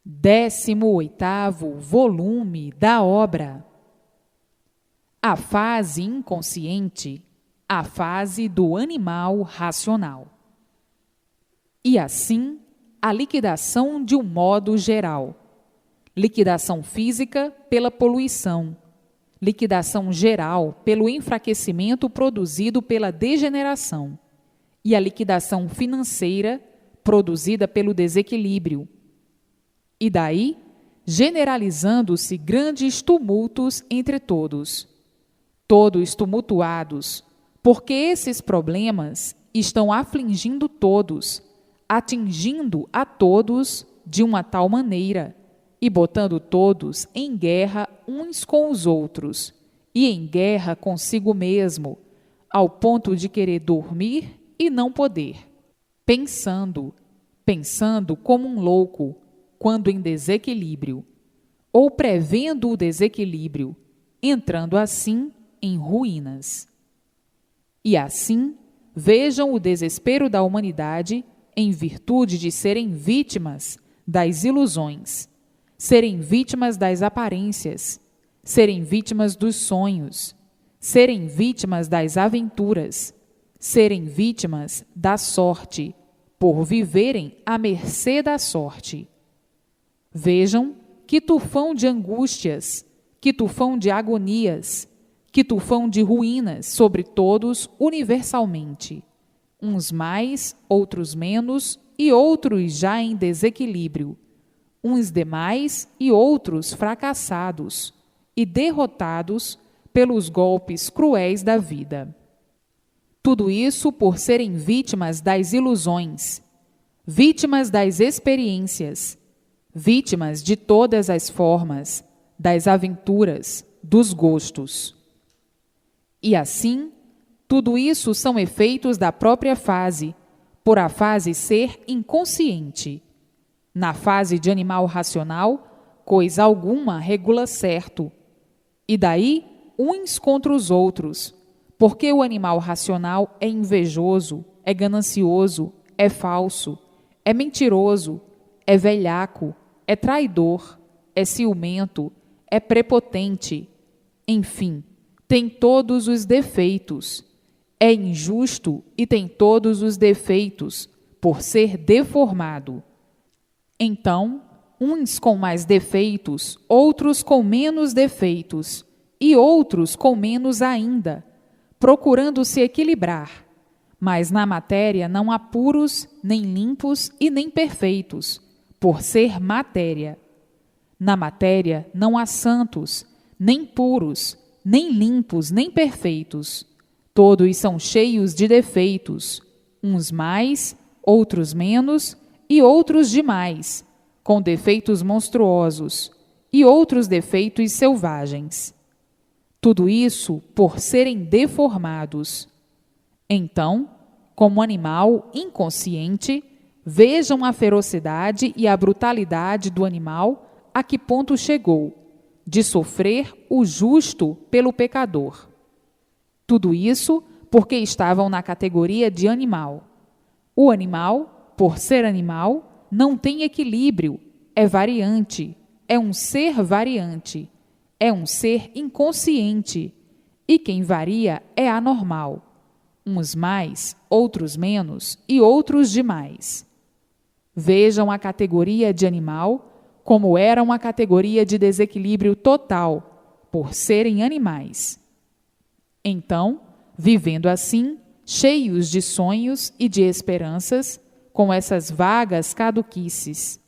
18º volume da obra. A fase inconsciente, a fase do animal racional. E assim, a liquidação de um modo geral. Liquidação física pela poluição. Liquidação geral pelo enfraquecimento produzido pela degeneração. E a liquidação financeira produzida pelo desequilíbrio. E daí, generalizando-se grandes tumultos entre todos tumultuados, porque esses problemas estão afligindo todos, atingindo a todos de uma tal maneira e botando todos em guerra uns com os outros e em guerra consigo mesmo, ao ponto de querer dormir e não poder, pensando como um louco, quando em desequilíbrio, ou prevendo o desequilíbrio, entrando assim em ruínas. E assim, vejam o desespero da humanidade em virtude de serem vítimas das ilusões, serem vítimas das aparências, serem vítimas dos sonhos, serem vítimas das aventuras, serem vítimas da sorte, por viverem à mercê da sorte. Vejam que tufão de angústias, que tufão de agonias, que tufão de ruínas sobre todos universalmente, uns mais, outros menos, e outros já em desequilíbrio, uns demais e outros fracassados e derrotados pelos golpes cruéis da vida. Tudo isso por serem vítimas das ilusões, vítimas das experiências, vítimas de todas as formas, das aventuras, dos gostos. E assim, tudo isso são efeitos da própria fase, por a fase ser inconsciente. Na fase de animal racional, coisa alguma regula certo. E daí, uns contra os outros, porque o animal racional é invejoso, é ganancioso, é falso, é mentiroso, é velhaco, é traidor, é ciumento, é prepotente, enfim, tem todos os defeitos, é injusto e tem todos os defeitos, por ser deformado. Então, uns com mais defeitos, outros com menos defeitos, e outros com menos ainda, procurando se equilibrar. Mas na matéria não há puros, nem limpos e nem perfeitos, por ser matéria. Na matéria não há santos, nem puros, nem limpos, nem perfeitos. Todos são cheios de defeitos, uns mais, outros menos e outros demais, com defeitos monstruosos e outros defeitos selvagens. Tudo isso por serem deformados. Então, como animal inconsciente, vejam a ferocidade e a brutalidade do animal a que ponto chegou, de sofrer o justo pelo pecador. Tudo isso porque estavam na categoria de animal. O animal, por ser animal, não tem equilíbrio, é variante, é um ser variante, é um ser inconsciente, e quem varia é anormal. Uns mais, outros menos e outros demais. Vejam a categoria de animal como era uma categoria de desequilíbrio total, por serem animais. Então, vivendo assim, cheios de sonhos e de esperanças, com essas vagas caduquices.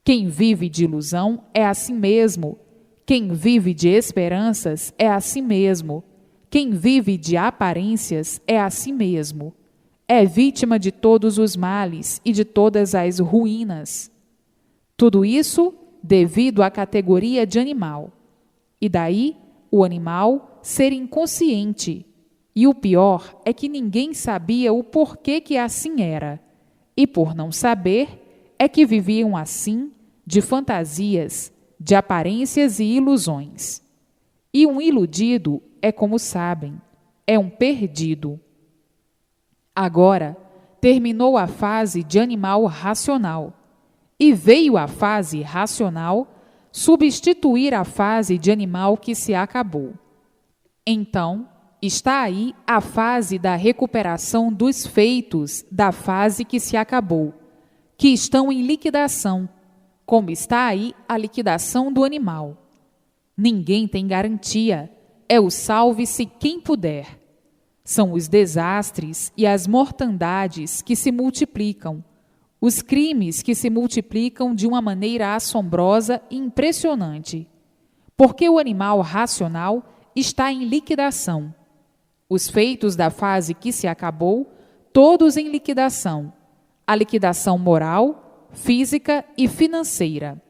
Quem vive de ilusão é a si mesmo, quem vive de esperanças é a si mesmo, quem vive de aparências é a si mesmo, é vítima de todos os males e de todas as ruínas. Tudo isso devido à categoria de animal, e daí o animal ser inconsciente, e o pior é que ninguém sabia o porquê que assim era, e por não saber é que viviam assim, de fantasias, de aparências e ilusões. E um iludido é como sabem, é um perdido. Agora, terminou a fase de animal racional, e veio a fase racional substituir a fase de animal que se acabou. Então, está aí a fase da recuperação dos feitos da fase que se acabou, que estão em liquidação, como está aí a liquidação do animal. Ninguém tem garantia, é o salve-se quem puder. São os desastres e as mortandades que se multiplicam, os crimes que se multiplicam de uma maneira assombrosa e impressionante, porque o animal racional está em liquidação. Os feitos da fase que se acabou, todos em liquidação, a liquidação moral, física e financeira.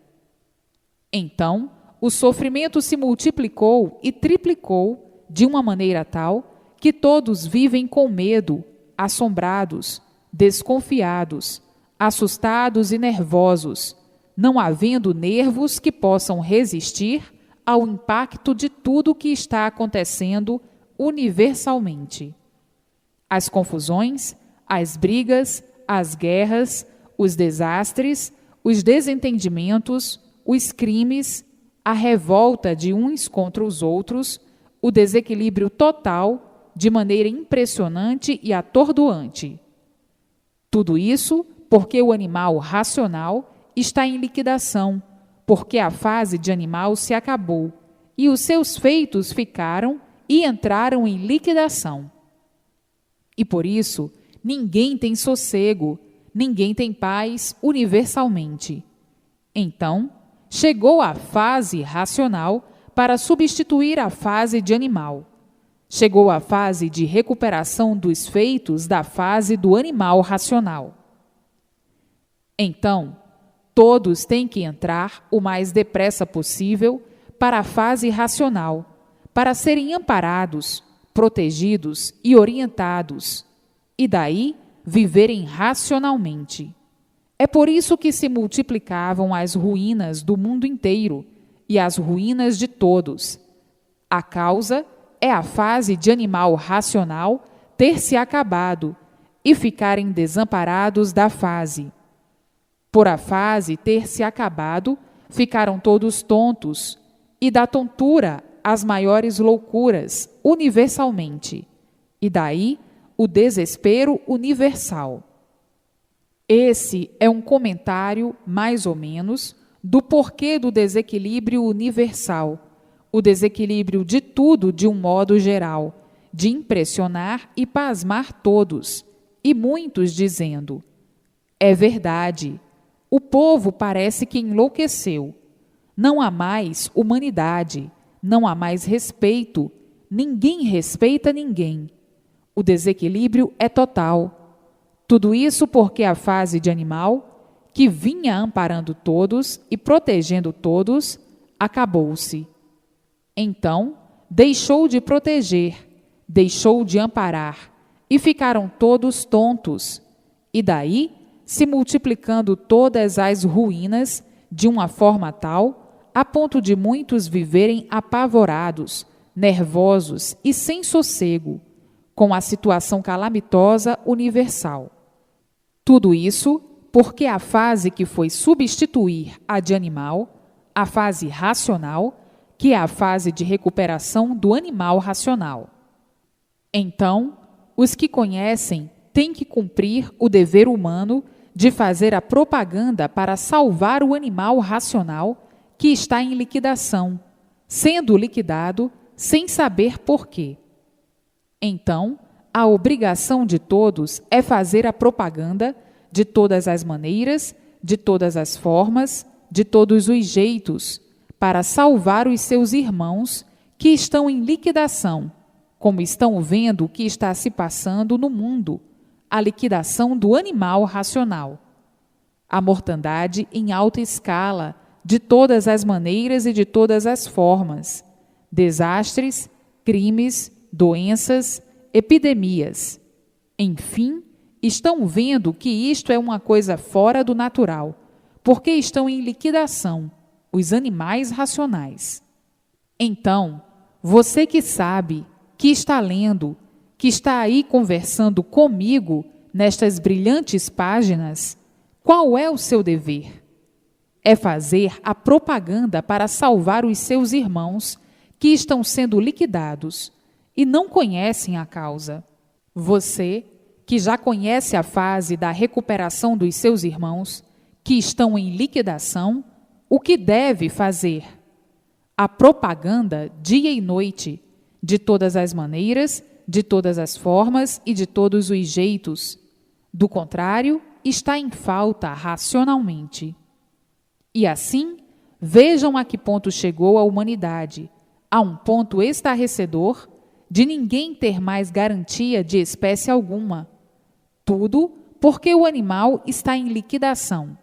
Então, o sofrimento se multiplicou e triplicou de uma maneira tal que todos vivem com medo, assombrados, desconfiados, assustados e nervosos, não havendo nervos que possam resistir ao impacto de tudo o que está acontecendo universalmente. As confusões, as brigas, as guerras, os desastres, os desentendimentos, os crimes, a revolta de uns contra os outros, o desequilíbrio total, de maneira impressionante e atordoante. Tudo isso porque o animal racional está em liquidação, porque a fase de animal se acabou e os seus feitos ficaram e entraram em liquidação. E por isso, ninguém tem sossego, ninguém tem paz universalmente. Então, chegou a fase racional para substituir a fase de animal. Chegou a fase de recuperação dos feitos da fase do animal racional. Então, todos têm que entrar o mais depressa possível para a fase racional, para serem amparados, protegidos e orientados, e daí viverem racionalmente. É por isso que se multiplicavam as ruínas do mundo inteiro e as ruínas de todos. A causa é a fase de animal racional ter se acabado e ficarem desamparados da fase. Por a fase ter se acabado, ficaram todos tontos, e da tontura as maiores loucuras, universalmente, e daí o desespero universal. Esse é um comentário, mais ou menos, do porquê do desequilíbrio universal, o desequilíbrio de tudo de um modo geral, de impressionar e pasmar todos, e muitos dizendo: é verdade, o povo parece que enlouqueceu, não há mais humanidade, não há mais respeito, ninguém respeita ninguém. O desequilíbrio é total. Tudo isso porque a fase de animal, que vinha amparando todos e protegendo todos, acabou-se. Então, deixou de proteger, deixou de amparar, e ficaram todos tontos, e daí se multiplicando todas as ruínas de uma forma tal, a ponto de muitos viverem apavorados, nervosos e sem sossego, com a situação calamitosa universal. Tudo isso porque a fase que foi substituir a de animal, a fase racional, que é a fase de recuperação do animal racional. Então, os que conhecem têm que cumprir o dever humano de fazer a propaganda para salvar o animal racional que está em liquidação, sendo liquidado sem saber por quê. Então, a obrigação de todos é fazer a propaganda de todas as maneiras, de todas as formas, de todos os jeitos, para salvar os seus irmãos que estão em liquidação, como estão vendo o que está se passando no mundo, a liquidação do animal racional. A mortandade em alta escala, de todas as maneiras e de todas as formas, desastres, crimes, doenças, epidemias. Enfim, estão vendo que isto é uma coisa fora do natural, porque estão em liquidação, os animais racionais. Então, você que sabe, que está lendo, que está aí conversando comigo nestas brilhantes páginas, qual é o seu dever? é fazer a propaganda para salvar os seus irmãos que estão sendo liquidados e não conhecem a causa. Você, que já conhece a fase da recuperação dos seus irmãos que estão em liquidação, o que deve fazer? A propaganda dia e noite, de todas as maneiras, de todas as formas e de todos os jeitos. Do contrário, está em falta racionalmente. E assim, vejam a que ponto chegou a humanidade, a um ponto estarrecedor de ninguém ter mais garantia de espécie alguma. Tudo porque o animal está em liquidação.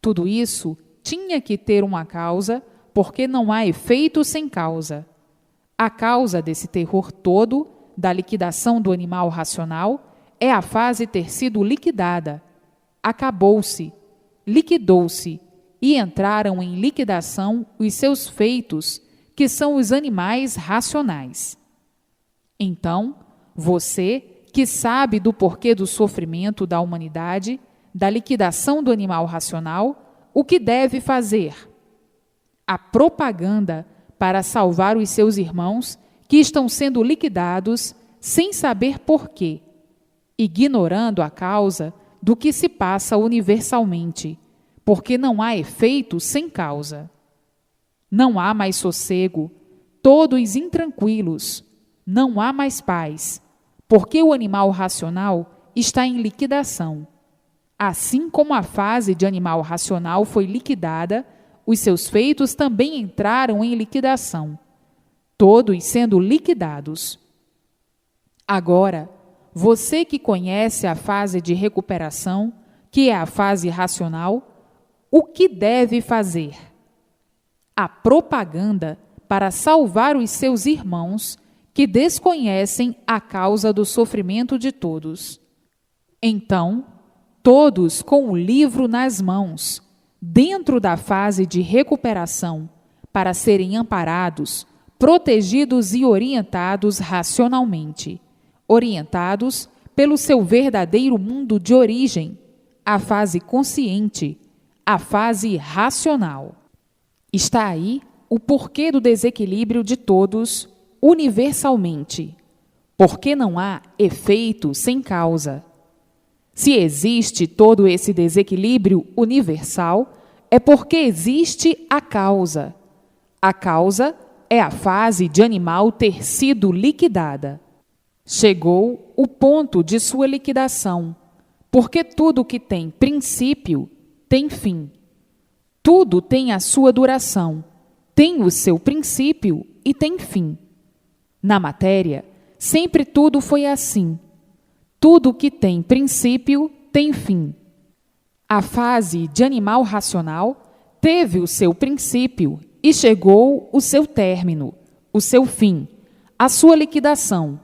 Tudo isso tinha que ter uma causa, porque não há efeito sem causa. A causa desse terror todo, da liquidação do animal racional, é a fase ter sido liquidada. Acabou-se, liquidou-se, e entraram em liquidação os seus feitos, que são os animais racionais. Então, você, que sabe do porquê do sofrimento da humanidade, da liquidação do animal racional, o que deve fazer? A propaganda para salvar os seus irmãos que estão sendo liquidados sem saber porquê, ignorando a causa do que se passa universalmente, porque não há efeito sem causa. Não há mais sossego, todos intranquilos, não há mais paz, porque o animal racional está em liquidação. Assim como a fase de animal racional foi liquidada, os seus feitos também entraram em liquidação, todos sendo liquidados. Agora, você que conhece a fase de recuperação, que é a fase racional, o que deve fazer? A propaganda para salvar os seus irmãos que desconhecem a causa do sofrimento de todos. Então, todos com o livro nas mãos, dentro da fase de recuperação, para serem amparados, protegidos e orientados racionalmente, orientados pelo seu verdadeiro mundo de origem, a fase consciente, a fase racional. Está aí o porquê do desequilíbrio de todos universalmente, porque não há efeito sem causa. Se existe todo esse desequilíbrio universal, é porque existe a causa. A causa é a fase de animal ter sido liquidada. Chegou o ponto de sua liquidação, porque tudo que tem princípio tem fim. Tudo tem a sua duração, tem o seu princípio e tem fim. Na matéria, sempre tudo foi assim. Tudo que tem princípio tem fim. A fase de animal racional teve o seu princípio e chegou o seu término, o seu fim, a sua liquidação,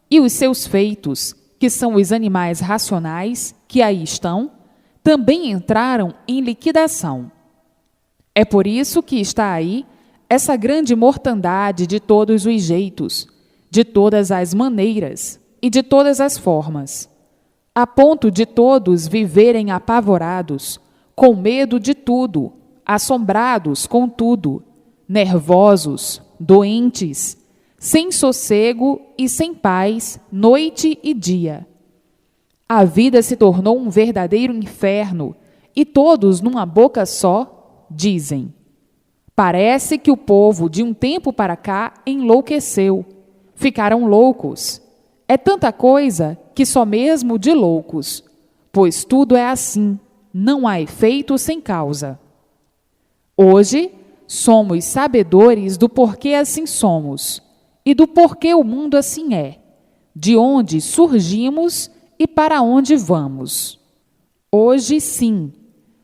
e os seus feitos, que são os animais racionais que aí estão, também entraram em liquidação. É por isso que está aí essa grande mortandade de todos os jeitos, de todas as maneiras e de todas as formas, a ponto de todos viverem apavorados, com medo de tudo, assombrados com tudo, nervosos, doentes, sem sossego e sem paz, noite e dia. A vida se tornou um verdadeiro inferno, e todos, numa boca só, dizem: parece que o povo de um tempo para cá enlouqueceu, ficaram loucos. É tanta coisa que só mesmo de loucos, pois tudo é assim, não há efeito sem causa. Hoje, somos sabedores do porquê assim somos, e do porquê o mundo assim é, de onde surgimos e para onde vamos. Hoje, sim,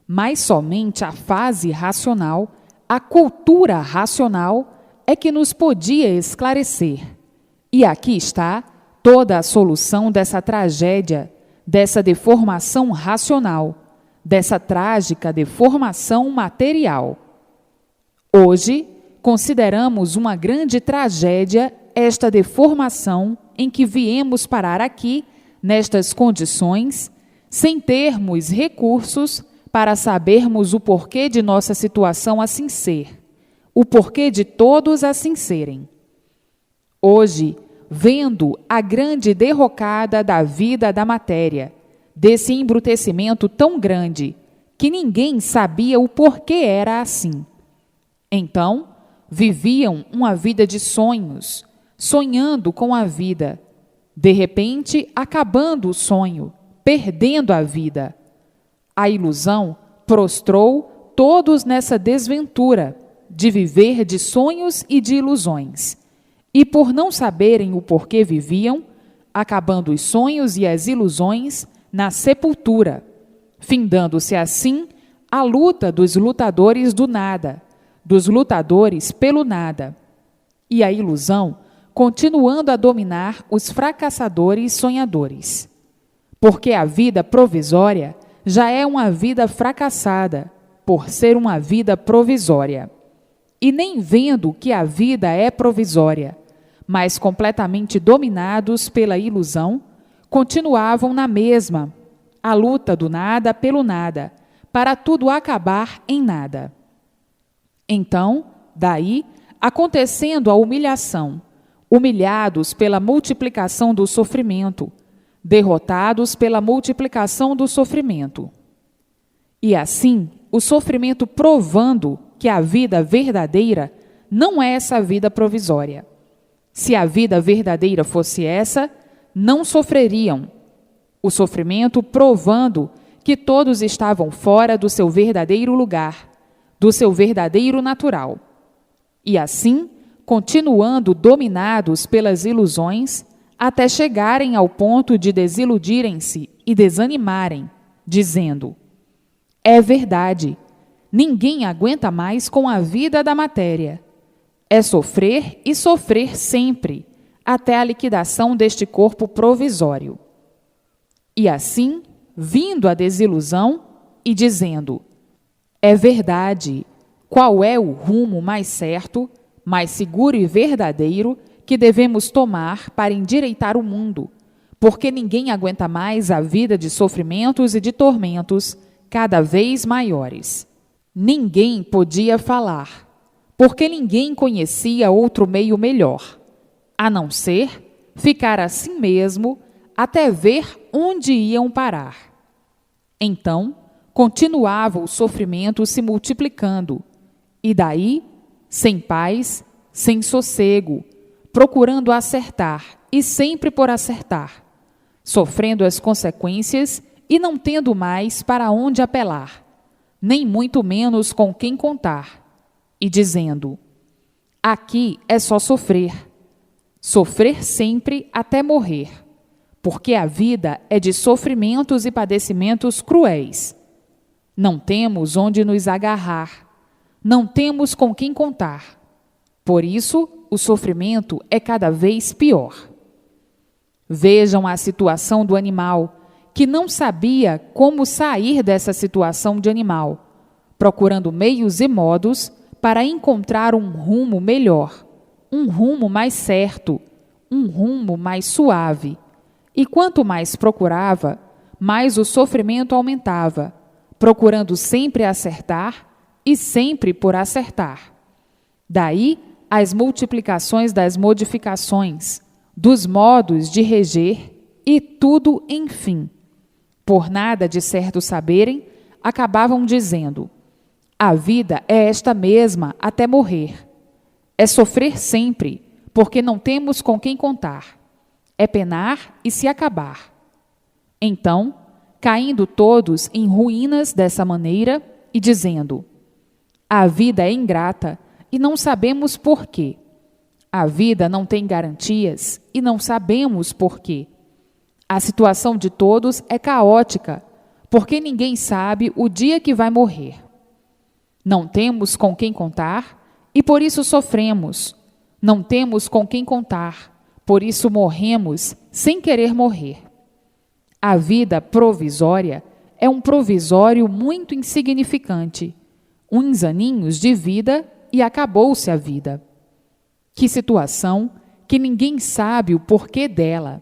mas somente a fase racional, a cultura racional, é que nos podia esclarecer. E aqui está toda a solução dessa tragédia, dessa deformação racional, dessa trágica deformação material. Hoje, consideramos uma grande tragédia esta deformação em que viemos parar aqui, nestas condições, sem termos recursos para sabermos o porquê de nossa situação assim ser, o porquê de todos assim serem. Hoje, vendo a grande derrocada da vida da matéria, desse embrutecimento tão grande, que ninguém sabia o porquê era assim. Então, viviam uma vida de sonhos, sonhando com a vida, de repente acabando o sonho, perdendo a vida. A ilusão prostrou todos nessa desventura de viver de sonhos e de ilusões, e por não saberem o porquê viviam, acabando os sonhos e as ilusões na sepultura, findando-se assim a luta dos lutadores do nada, dos lutadores pelo nada, e a ilusão continuando a dominar os fracassadores sonhadores. Porque a vida provisória já é uma vida fracassada, por ser uma vida provisória. E nem vendo que a vida é provisória, mas completamente dominados pela ilusão, continuavam na mesma, a luta do nada pelo nada, para tudo acabar em nada. Então, daí, acontecendo a humilhação, humilhados pela multiplicação do sofrimento, derrotados pela multiplicação do sofrimento. E assim, o sofrimento provando que a vida verdadeira não é essa vida provisória. Se a vida verdadeira fosse essa, não sofreriam. O sofrimento provando que todos estavam fora do seu verdadeiro lugar, do seu verdadeiro natural. E assim, continuando dominados pelas ilusões, até chegarem ao ponto de desiludirem-se e desanimarem, dizendo: é verdade, ninguém aguenta mais com a vida da matéria. É sofrer e sofrer sempre, até a liquidação deste corpo provisório. E assim, vindo a desilusão e dizendo: é verdade, qual é o rumo mais certo, mais seguro e verdadeiro que devemos tomar para endireitar o mundo, porque ninguém aguenta mais a vida de sofrimentos e de tormentos cada vez maiores. Ninguém podia falar, porque ninguém conhecia outro meio melhor, a não ser ficar assim mesmo até ver onde iam parar. Então, continuava o sofrimento se multiplicando, e daí, sem paz, sem sossego, procurando acertar e sempre por acertar, sofrendo as consequências e não tendo mais para onde apelar, nem muito menos com quem contar, e dizendo: aqui é só sofrer, sofrer sempre até morrer, porque a vida é de sofrimentos e padecimentos cruéis. Não temos onde nos agarrar, não temos com quem contar. Por isso, o sofrimento é cada vez pior. Vejam a situação do animal, que não sabia como sair dessa situação de animal, procurando meios e modos para encontrar um rumo melhor, um rumo mais certo, um rumo mais suave. E quanto mais procurava, mais o sofrimento aumentava, procurando sempre acertar e sempre por acertar. Daí, as multiplicações das modificações, dos modos de reger e tudo, enfim. Por nada de certo saberem, acabavam dizendo: a vida é esta mesma até morrer. É sofrer sempre, porque não temos com quem contar. É penar e se acabar. Então, caindo todos em ruínas dessa maneira e dizendo: a vida é ingrata e não sabemos por quê. A vida não tem garantias e não sabemos por quê. A situação de todos é caótica, porque ninguém sabe o dia que vai morrer. Não temos com quem contar e por isso sofremos. Não temos com quem contar, por isso morremos sem querer morrer. A vida provisória é um provisório muito insignificante. Uns aninhos de vida e acabou-se a vida. Que situação que ninguém sabe o porquê dela.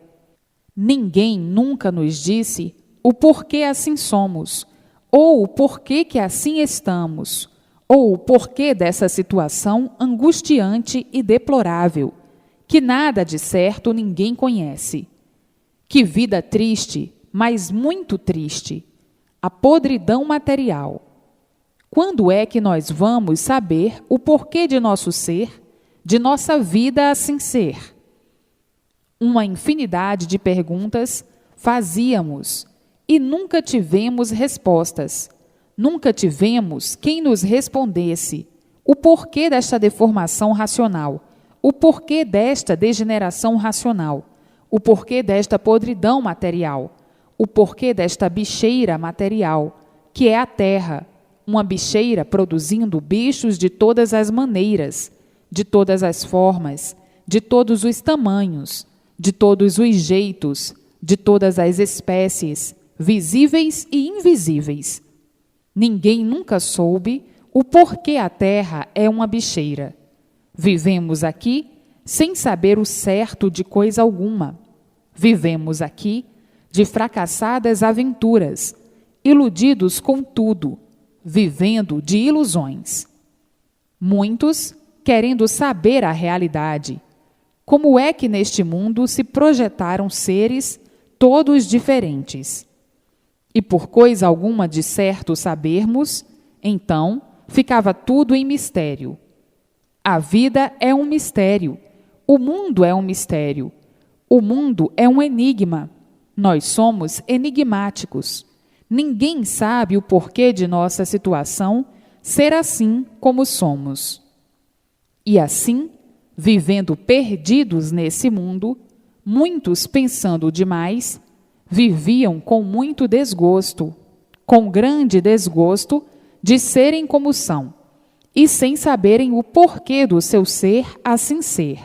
Ninguém nunca nos disse o porquê assim somos, ou o porquê que assim estamos, ou o porquê dessa situação angustiante e deplorável, que nada de certo ninguém conhece. Que vida triste, mas muito triste, a podridão material. Quando é que nós vamos saber o porquê de nosso ser, de nossa vida assim ser? Uma infinidade de perguntas fazíamos e nunca tivemos respostas. Nunca tivemos quem nos respondesse o porquê desta deformação racional, o porquê desta degeneração racional, o porquê desta podridão material, o porquê desta bicheira material, que é a Terra, uma bicheira produzindo bichos de todas as maneiras, de todas as formas, de todos os tamanhos, de todos os jeitos, de todas as espécies, visíveis e invisíveis. Ninguém nunca soube o porquê a Terra é uma bicheira. Vivemos aqui sem saber o certo de coisa alguma. Vivemos aqui de fracassadas aventuras, iludidos com tudo, vivendo de ilusões. Muitos querendo saber a realidade. Como é que neste mundo se projetaram seres todos diferentes? E por coisa alguma de certo sabermos, então ficava tudo em mistério. A vida é um mistério, o mundo é um mistério, o mundo é um enigma. Nós somos enigmáticos. Ninguém sabe o porquê de nossa situação ser assim como somos. E assim, vivendo perdidos nesse mundo, muitos pensando demais, viviam com muito desgosto, com grande desgosto de serem como são, e sem saberem o porquê do seu ser assim ser.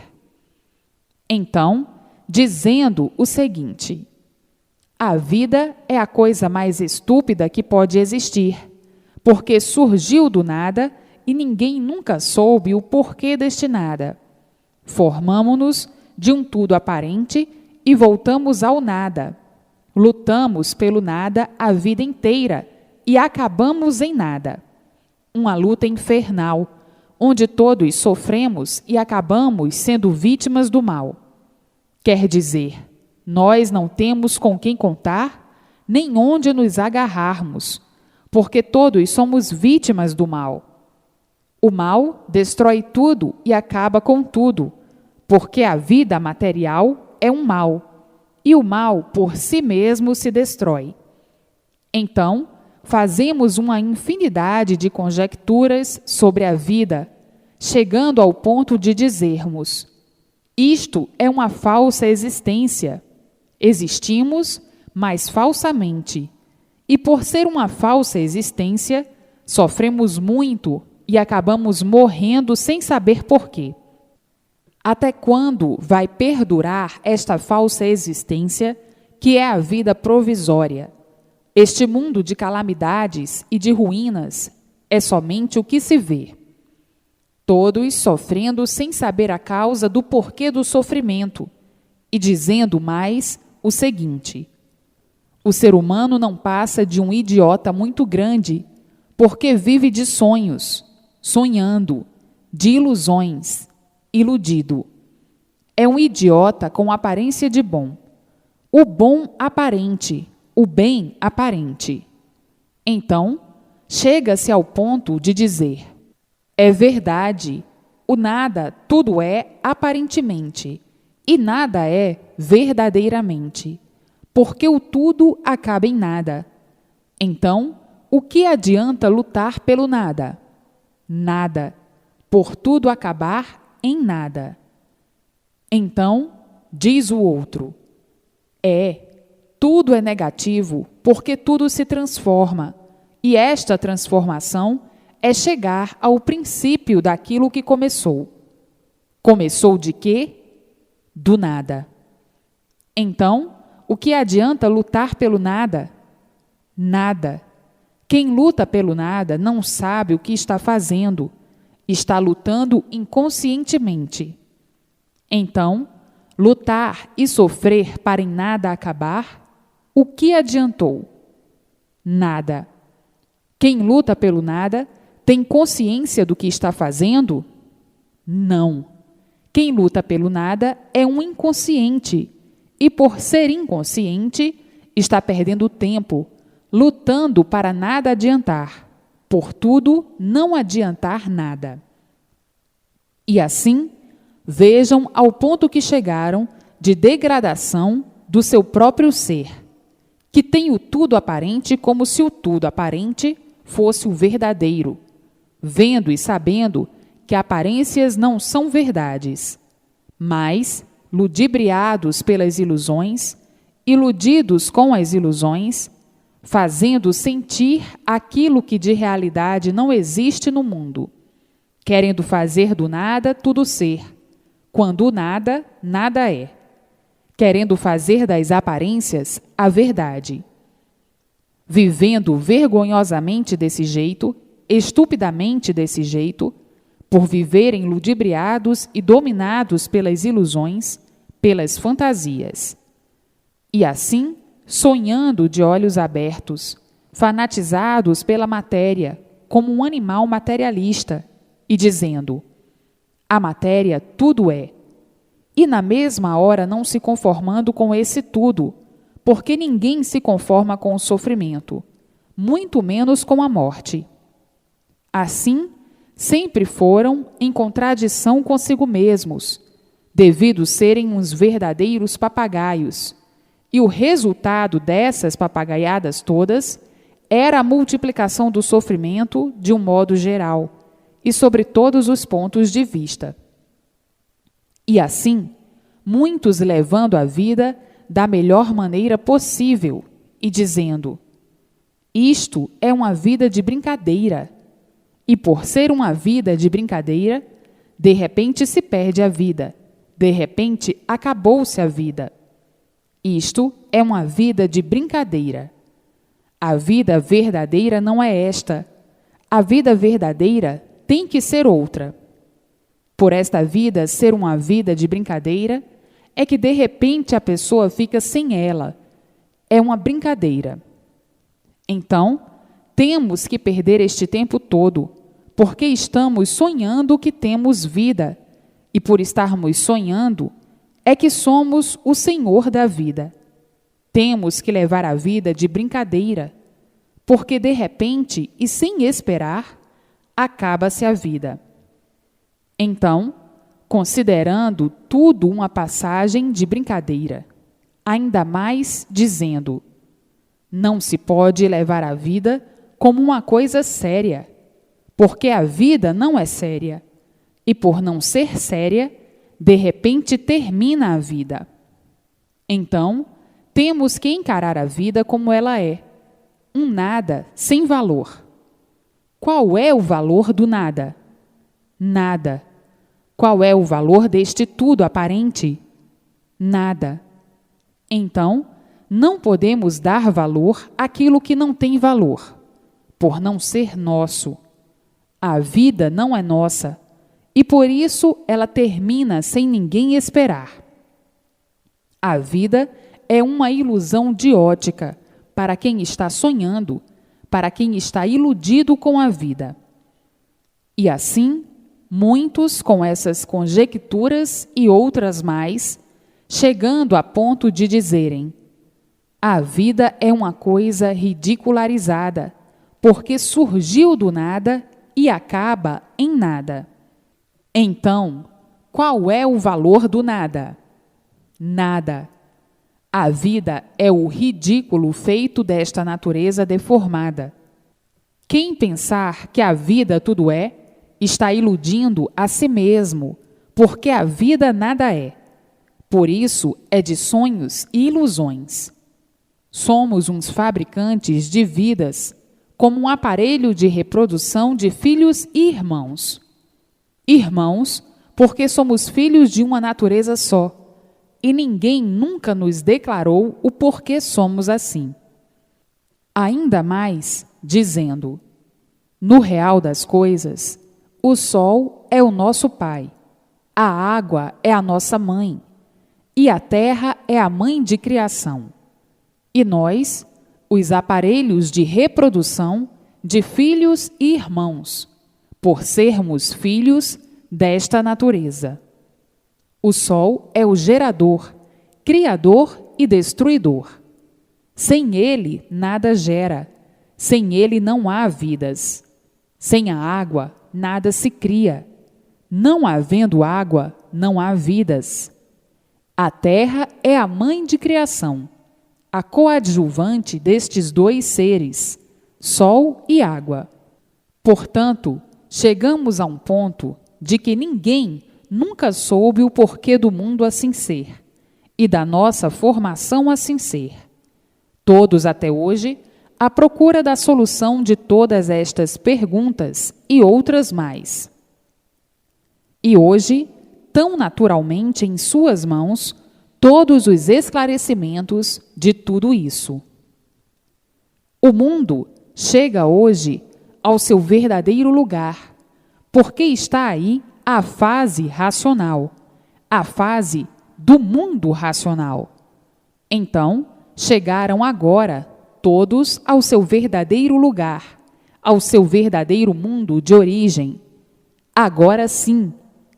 Então, dizendo o seguinte: a vida é a coisa mais estúpida que pode existir, porque surgiu do nada e ninguém nunca soube o porquê deste nada. Formamo-nos de um tudo aparente e voltamos ao nada. Lutamos pelo nada a vida inteira e acabamos em nada. Uma luta infernal, onde todos sofremos e acabamos sendo vítimas do mal. Quer dizer, nós não temos com quem contar, nem onde nos agarrarmos, porque todos somos vítimas do mal. O mal destrói tudo e acaba com tudo, porque a vida material é um mal, e o mal por si mesmo se destrói. Então, fazemos uma infinidade de conjecturas sobre a vida, chegando ao ponto de dizermos: isto é uma falsa existência. Existimos, mas falsamente. E por ser uma falsa existência, sofremos muito e acabamos morrendo sem saber porquê. Até quando vai perdurar esta falsa existência, que é a vida provisória? Este mundo de calamidades e de ruínas é somente o que se vê. Todos sofrendo sem saber a causa do porquê do sofrimento, e dizendo mais o seguinte: o ser humano não passa de um idiota muito grande, porque vive de sonhos, sonhando, de ilusões, iludido. É um idiota com aparência de bom. O bom aparente, o bem aparente. Então, chega-se ao ponto de dizer: é verdade, o nada tudo é aparentemente, e nada é verdadeiramente, porque o tudo acaba em nada. Então, o que adianta lutar pelo nada? Nada, por tudo acabar em nada. Então, diz o outro: tudo é negativo, porque tudo se transforma, e esta transformação é chegar ao princípio daquilo que começou. Começou de quê? Do nada. Então, o que adianta lutar pelo nada? Nada. Quem luta pelo nada não sabe o que está fazendo. Está lutando inconscientemente. Então, lutar e sofrer para em nada acabar, o que adiantou? Nada. Quem luta pelo nada tem consciência do que está fazendo? Não. Quem luta pelo nada é um inconsciente e, por ser inconsciente, está perdendo tempo, lutando para nada adiantar, por tudo não adiantar nada. E assim, vejam ao ponto que chegaram de degradação do seu próprio ser, que tem o tudo aparente como se o tudo aparente fosse o verdadeiro, vendo e sabendo que aparências não são verdades, mas, ludibriados pelas ilusões, iludidos com as ilusões, fazendo sentir aquilo que de realidade não existe no mundo, querendo fazer do nada tudo ser, quando o nada, nada é, querendo fazer das aparências a verdade. Vivendo vergonhosamente desse jeito, estupidamente desse jeito, por viverem ludibriados e dominados pelas ilusões, pelas fantasias. E assim, sonhando de olhos abertos, fanatizados pela matéria, como um animal materialista, e dizendo: a matéria tudo é. E na mesma hora não se conformando com esse tudo, porque ninguém se conforma com o sofrimento, muito menos com a morte. Assim, sempre foram em contradição consigo mesmos, devido serem uns verdadeiros papagaios, e o resultado dessas papagaiadas todas era a multiplicação do sofrimento de um modo geral, e sobre todos os pontos de vista. E assim, muitos levando a vida da melhor maneira possível e dizendo: isto é uma vida de brincadeira. E por ser uma vida de brincadeira, de repente se perde a vida, de repente acabou-se a vida. Isto é uma vida de brincadeira. A vida verdadeira não é esta. A vida verdadeira tem que ser outra. Por esta vida ser uma vida de brincadeira, é que de repente a pessoa fica sem ela. É uma brincadeira. Então, temos que perder este tempo todo, porque estamos sonhando que temos vida, e por estarmos sonhando, é que somos o Senhor da vida. Temos que levar a vida de brincadeira, porque de repente e sem esperar, acaba-se a vida. Então, considerando tudo uma passagem de brincadeira, ainda mais dizendo: não se pode levar a vida como uma coisa séria, porque a vida não é séria, e por não ser séria, de repente termina a vida. Então, temos que encarar a vida como ela é, um nada sem valor. Qual é o valor do nada? Nada. Qual é o valor deste tudo aparente? Nada. Então, não podemos dar valor àquilo que não tem valor, por não ser nosso. A vida não é nossa, e por isso ela termina sem ninguém esperar. A vida é uma ilusão de ótica para quem está sonhando, para quem está iludido com a vida. E assim, muitos com essas conjecturas e outras mais, chegando a ponto de dizerem: a vida é uma coisa ridicularizada, porque surgiu do nada e acaba em nada. Então, qual é o valor do nada? Nada. A vida é o ridículo feito desta natureza deformada. Quem pensar que a vida tudo é, está iludindo a si mesmo, porque a vida nada é. Por isso é de sonhos e ilusões. Somos uns fabricantes de vidas, como um aparelho de reprodução de filhos e irmãos. Irmãos, porque somos filhos de uma natureza só, e ninguém nunca nos declarou o porquê somos assim. Ainda mais, dizendo: no real das coisas, o sol é o nosso pai, a água é a nossa mãe, e a terra é a mãe de criação. E nós, os aparelhos de reprodução, de filhos e irmãos, por sermos filhos desta natureza. O Sol é o gerador, criador e destruidor. Sem ele, nada gera. Sem ele não há vidas. Sem a água, nada se cria. Não havendo água, não há vidas. A terra é a mãe de criação, a coadjuvante destes dois seres, sol e água. Portanto, chegamos a um ponto de que ninguém nunca soube o porquê do mundo assim ser e da nossa formação assim ser. Todos até hoje à procura da solução de todas estas perguntas e outras mais. E hoje, tão naturalmente em suas mãos, todos os esclarecimentos de tudo isso. O mundo chega hoje ao seu verdadeiro lugar, porque está aí a fase racional, a fase do mundo racional. Então, chegaram agora todos ao seu verdadeiro lugar, ao seu verdadeiro mundo de origem. Agora sim,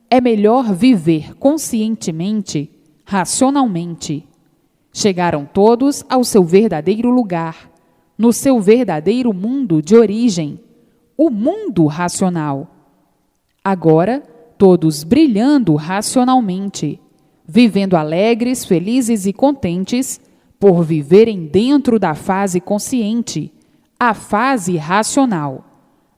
é melhor viver conscientemente, racionalmente. Chegaram todos ao seu verdadeiro lugar, no seu verdadeiro mundo de origem, o mundo racional. Agora, todos brilhando racionalmente, vivendo alegres, felizes e contentes, por viverem dentro da fase consciente, a fase racional,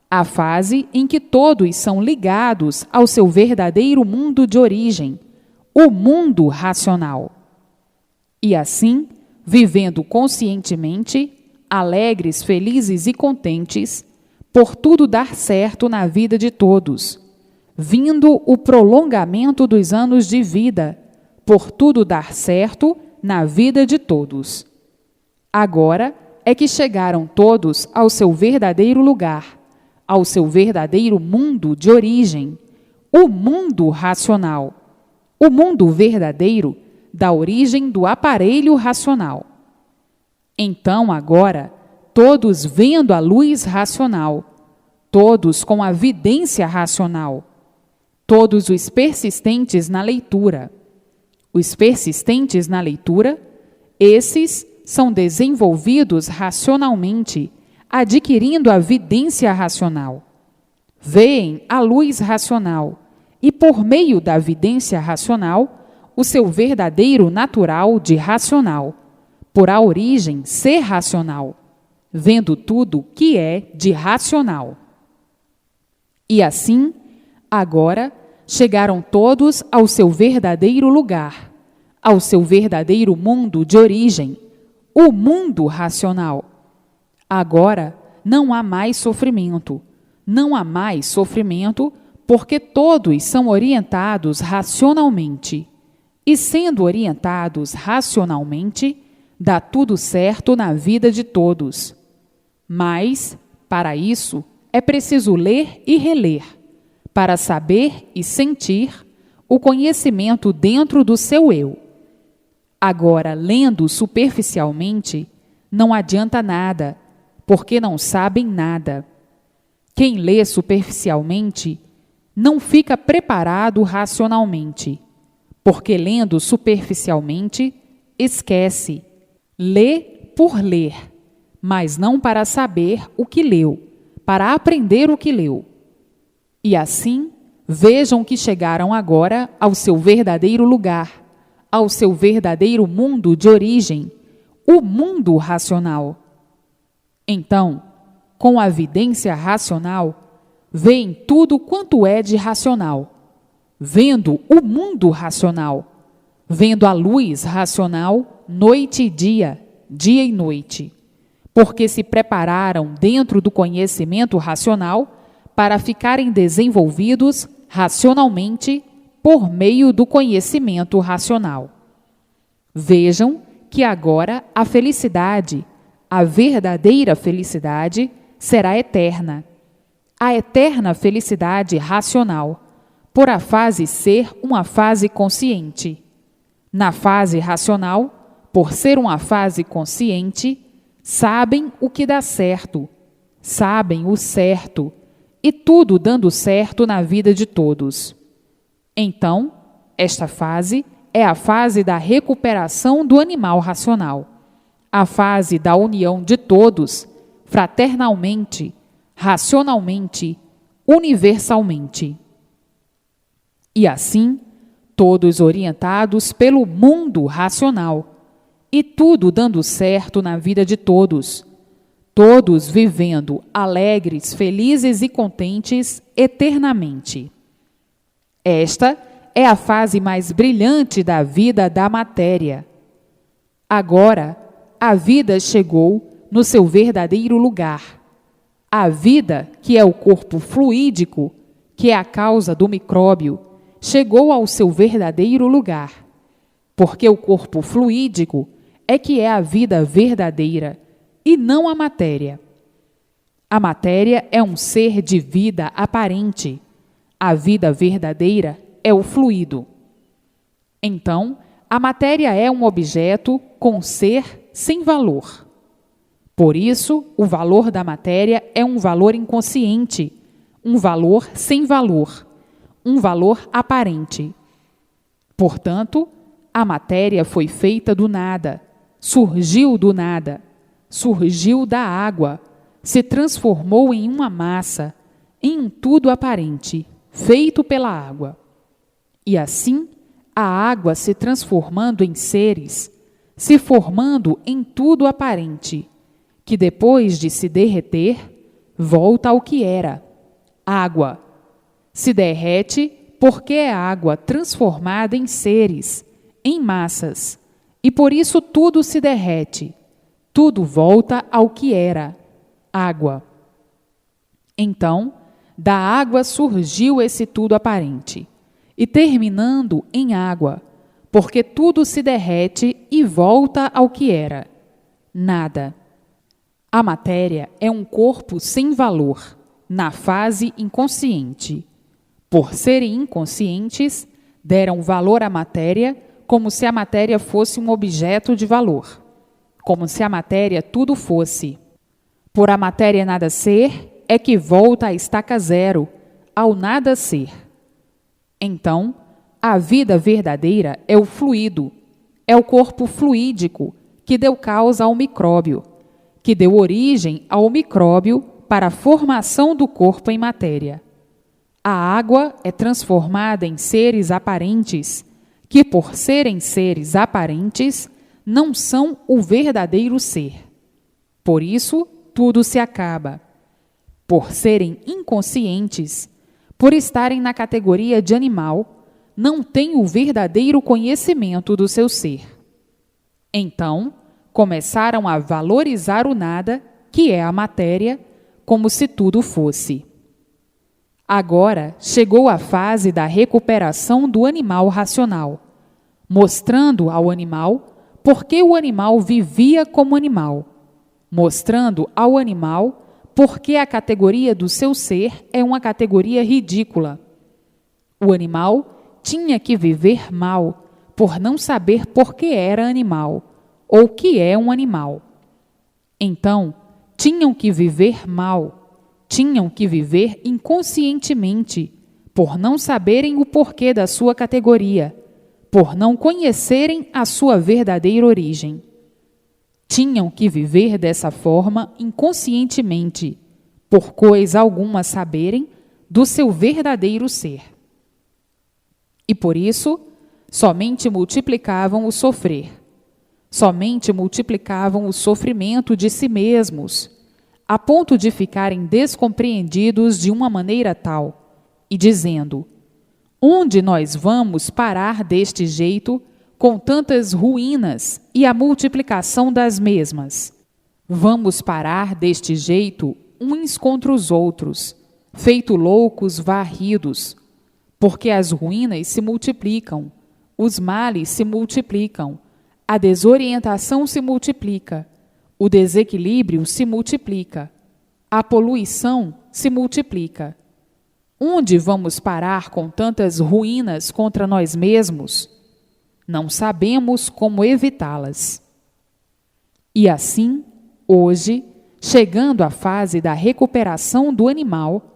a fase em que todos são ligados ao seu verdadeiro mundo de origem, o mundo racional. E assim, vivendo conscientemente, alegres, felizes e contentes, por tudo dar certo na vida de todos, vindo o prolongamento dos anos de vida, por tudo dar certo na vida de todos. Agora é que chegaram todos ao seu verdadeiro lugar, ao seu verdadeiro mundo de origem, o mundo racional, o mundo verdadeiro da origem do aparelho racional. Então, agora, todos vendo a luz racional, todos com a vidência racional, todos os persistentes na leitura. Os persistentes na leitura, esses são desenvolvidos racionalmente, adquirindo a vidência racional. Veem a luz racional e, por meio da vidência racional, o seu verdadeiro natural de racional, por a origem ser racional, vendo tudo que é de racional. E assim, agora, chegaram todos ao seu verdadeiro lugar, ao seu verdadeiro mundo de origem, o mundo racional. Agora não há mais sofrimento, não há mais sofrimento porque todos são orientados racionalmente. E sendo orientados racionalmente, dá tudo certo na vida de todos. Mas, para isso, é preciso ler e reler, para saber e sentir o conhecimento dentro do seu eu. Agora, lendo superficialmente, não adianta nada, porque não sabem nada. Quem lê superficialmente não fica preparado racionalmente, porque lendo superficialmente, esquece. Lê por ler, mas não para saber o que leu, para aprender o que leu. E assim, vejam que chegaram agora ao seu verdadeiro lugar, ao seu verdadeiro mundo de origem, o mundo racional. Então, com a vidência racional, veem tudo quanto é de racional, vendo o mundo racional, vendo a luz racional noite e dia, dia e noite, porque se prepararam dentro do conhecimento racional para ficarem desenvolvidos racionalmente por meio do conhecimento racional. Vejam que agora a felicidade, a verdadeira felicidade, será eterna. A eterna felicidade racional, por a fase ser uma fase consciente. Na fase racional, por ser uma fase consciente, sabem o que dá certo, sabem o certo, e tudo dando certo na vida de todos. Então, esta fase é a fase da recuperação do animal racional, a fase da união de todos, fraternalmente, racionalmente, universalmente. E assim, todos orientados pelo mundo racional, e tudo dando certo na vida de todos, todos vivendo alegres, felizes e contentes eternamente. Esta é a fase mais brilhante da vida da matéria. Agora, a vida chegou no seu verdadeiro lugar. A vida, que é o corpo fluídico, que é a causa do micróbio, chegou ao seu verdadeiro lugar. Porque o corpo fluídico é que é a vida verdadeira, e não a matéria. A matéria é um ser de vida aparente. A vida verdadeira é o fluido. Então, a matéria é um objeto com ser sem valor. Por isso, o valor da matéria é um valor inconsciente, um valor sem valor, um valor aparente. Portanto, a matéria foi feita do nada, surgiu do nada, surgiu da água, se transformou em uma massa, em um tudo aparente, feito pela água. E assim, a água se transformando em seres, se formando em tudo aparente, que depois de se derreter, volta ao que era, água. Se derrete porque é água transformada em seres, em massas, e por isso tudo se derrete, tudo volta ao que era, água. Então, da água surgiu esse tudo aparente, e terminando em água, porque tudo se derrete e volta ao que era, nada. A matéria é um corpo sem valor, na fase inconsciente. Por serem inconscientes, deram valor à matéria como se a matéria fosse um objeto de valor, como se a matéria tudo fosse. Por a matéria nada ser, é que volta à estaca zero, ao nada ser. Então, a vida verdadeira é o fluido, é o corpo fluídico que deu causa ao micróbio, que deu origem ao micróbio para a formação do corpo em matéria. A água é transformada em seres aparentes, que por serem seres aparentes, não são o verdadeiro ser. Por isso, tudo se acaba. Por serem inconscientes, por estarem na categoria de animal, não têm o verdadeiro conhecimento do seu ser. Então, começaram a valorizar o nada, que é a matéria, como se tudo fosse. Agora chegou a fase da recuperação do animal racional, mostrando ao animal por que o animal vivia como animal, mostrando ao animal por que a categoria do seu ser é uma categoria ridícula. O animal tinha que viver mal, por não saber por que era animal, ou que é um animal. Então, tinham que viver mal, tinham que viver inconscientemente, por não saberem o porquê da sua categoria, por não conhecerem a sua verdadeira origem. Tinham que viver dessa forma inconscientemente, por coisa alguma saberem do seu verdadeiro ser. E por isso, somente multiplicavam o sofrer, somente multiplicavam o sofrimento de si mesmos, a ponto de ficarem descompreendidos de uma maneira tal, e dizendo: onde nós vamos parar deste jeito, com tantas ruínas e a multiplicação das mesmas? Vamos parar deste jeito uns contra os outros, feito loucos varridos, porque as ruínas se multiplicam, os males se multiplicam, a desorientação se multiplica, o desequilíbrio se multiplica, a poluição se multiplica. Onde vamos parar com tantas ruínas contra nós mesmos? Não sabemos como evitá-las. E assim, hoje, chegando à fase da recuperação do animal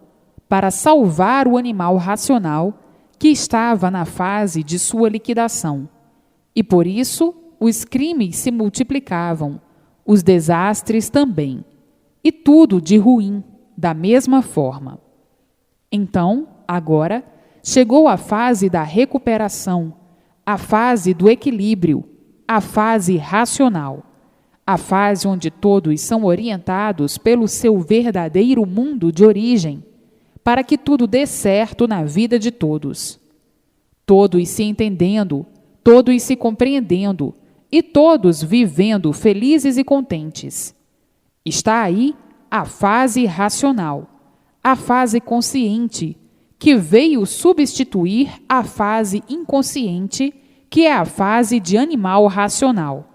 para salvar o animal racional que estava na fase de sua liquidação. E por isso os crimes se multiplicavam, os desastres também, e tudo de ruim, da mesma forma. Então, agora, chegou a fase da recuperação, a fase do equilíbrio, a fase racional, a fase onde todos são orientados pelo seu verdadeiro mundo de origem, para que tudo dê certo na vida de todos. Todos se entendendo, todos se compreendendo e todos vivendo felizes e contentes. Está aí a fase racional, a fase consciente, que veio substituir a fase inconsciente, que é a fase de animal racional,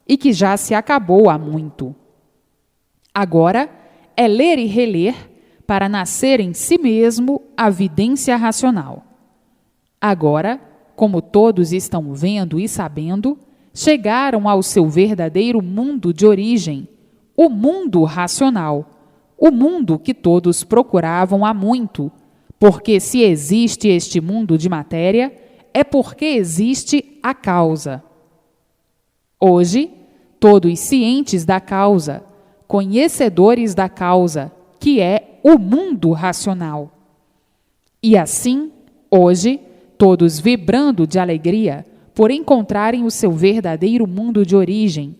e que já se acabou há muito. Agora é ler e reler para nascer em si mesmo a vidência racional. Agora, como todos estão vendo e sabendo, chegaram ao seu verdadeiro mundo de origem, o mundo racional, o mundo que todos procuravam há muito, porque se existe este mundo de matéria, é porque existe a causa. Hoje, todos cientes da causa, conhecedores da causa, que é o mundo racional. E assim, hoje, todos vibrando de alegria por encontrarem o seu verdadeiro mundo de origem,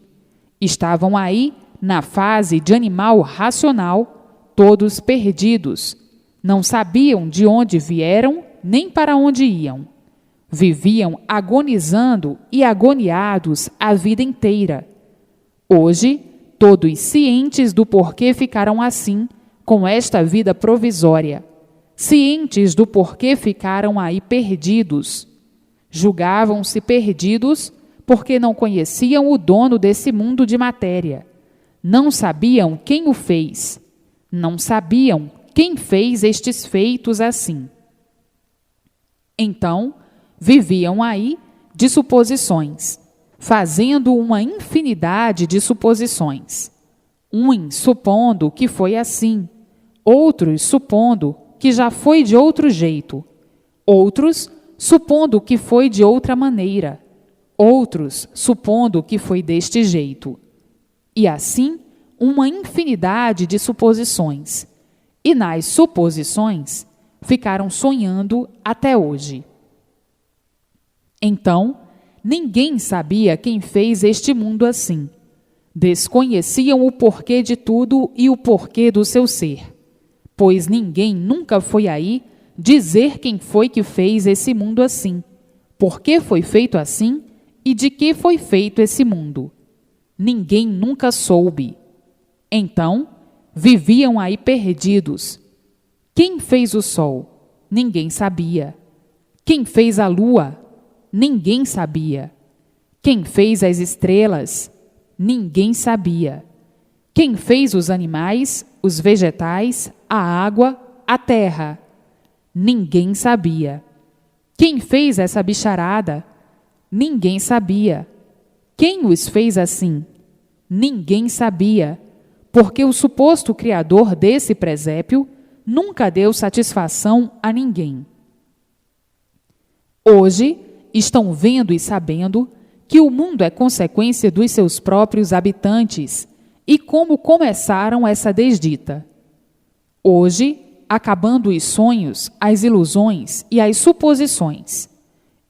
estavam aí, na fase de animal racional, todos perdidos, não sabiam de onde vieram nem para onde iam. Viviam agonizando e agoniados a vida inteira. Hoje, todos cientes do porquê ficaram assim, com esta vida provisória, cientes do porquê ficaram aí perdidos. Julgavam-se perdidos porque não conheciam o dono desse mundo de matéria. Não sabiam quem o fez. Não sabiam quem fez estes feitos assim. Então, viviam aí de suposições, fazendo uma infinidade de suposições. Uns supondo que foi assim, outros supondo que já foi de outro jeito, outros supondo que foi de outra maneira, outros supondo que foi deste jeito. E assim, uma infinidade de suposições. E nas suposições, ficaram sonhando até hoje. Então, ninguém sabia quem fez este mundo assim. Desconheciam o porquê de tudo e o porquê do seu ser, pois ninguém nunca foi aí dizer quem foi que fez esse mundo assim, por que foi feito assim e de que foi feito esse mundo. Ninguém nunca soube. Então, viviam aí perdidos. Quem fez o sol? Ninguém sabia. Quem fez a lua? Ninguém sabia. Quem fez as estrelas? Ninguém sabia. Quem fez os animais, os vegetais, a água, a terra? Ninguém sabia. Quem fez essa bicharada? Ninguém sabia. Quem os fez assim? Ninguém sabia, porque o suposto criador desse presépio nunca deu satisfação a ninguém. Hoje, estão vendo e sabendo que o mundo é consequência dos seus próprios habitantes e como começaram essa desdita. Hoje, acabando os sonhos, as ilusões e as suposições,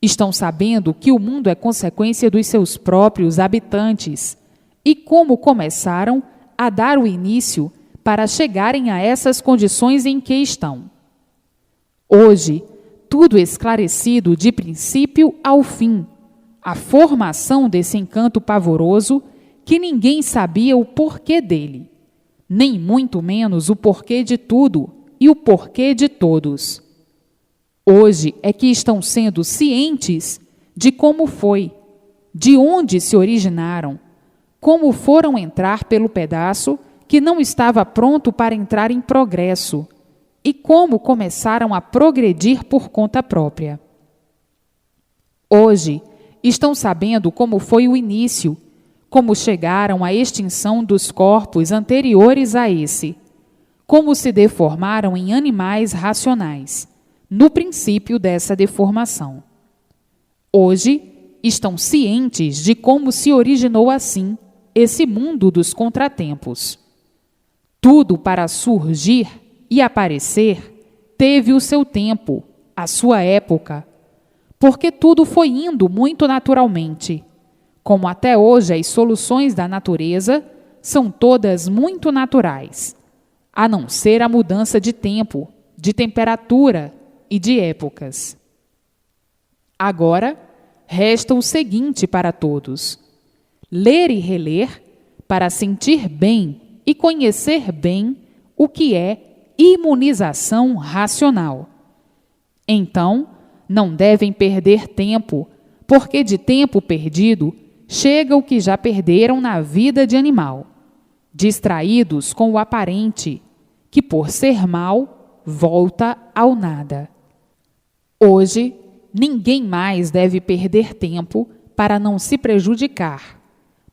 estão sabendo que o mundo é consequência dos seus próprios habitantes e como começaram a dar o início para chegarem a essas condições em que estão. Hoje, tudo esclarecido de princípio ao fim, a formação desse encanto pavoroso que ninguém sabia o porquê dele, nem muito menos o porquê de tudo e o porquê de todos. Hoje é que estão sendo cientes de como foi, de onde se originaram, como foram entrar pelo pedaço que não estava pronto para entrar em progresso e como começaram a progredir por conta própria. Hoje estão sabendo como foi o início, como chegaram à extinção dos corpos anteriores a esse, como se deformaram em animais racionais, no princípio dessa deformação. Hoje, estão cientes de como se originou assim esse mundo dos contratempos. Tudo para surgir e aparecer teve o seu tempo, a sua época, porque tudo foi indo muito naturalmente, como até hoje as soluções da natureza são todas muito naturais, a não ser a mudança de tempo, de temperatura e de épocas. Agora, resta o seguinte para todos: ler e reler para sentir bem e conhecer bem o que é imunização racional. Então, não devem perder tempo, porque de tempo perdido chega o que já perderam na vida de animal, distraídos com o aparente, que por ser mal, volta ao nada. Hoje, ninguém mais deve perder tempo para não se prejudicar,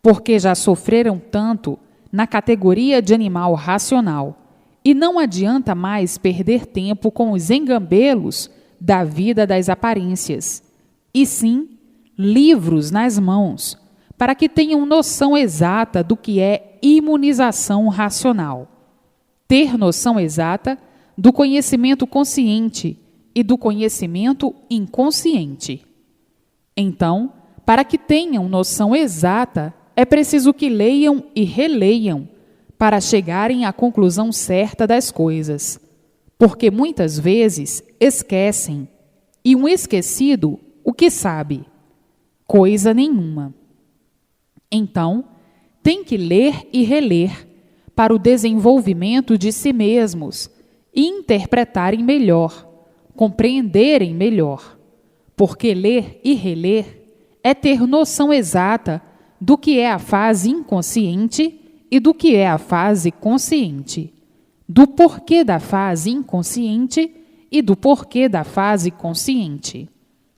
porque já sofreram tanto na categoria de animal racional, e não adianta mais perder tempo com os engambelos da vida das aparências, e sim livros nas mãos, para que tenham noção exata do que é imunização racional. Ter noção exata do conhecimento consciente e do conhecimento inconsciente. Então, para que tenham noção exata, é preciso que leiam e releiam para chegarem à conclusão certa das coisas, porque muitas vezes esquecem, e um esquecido, o que sabe? Coisa nenhuma. Então, tem que ler e reler para o desenvolvimento de si mesmos e interpretarem melhor, compreenderem melhor, porque ler e reler é ter noção exata do que é a fase inconsciente e do que é a fase consciente, do porquê da fase inconsciente e do porquê da fase consciente.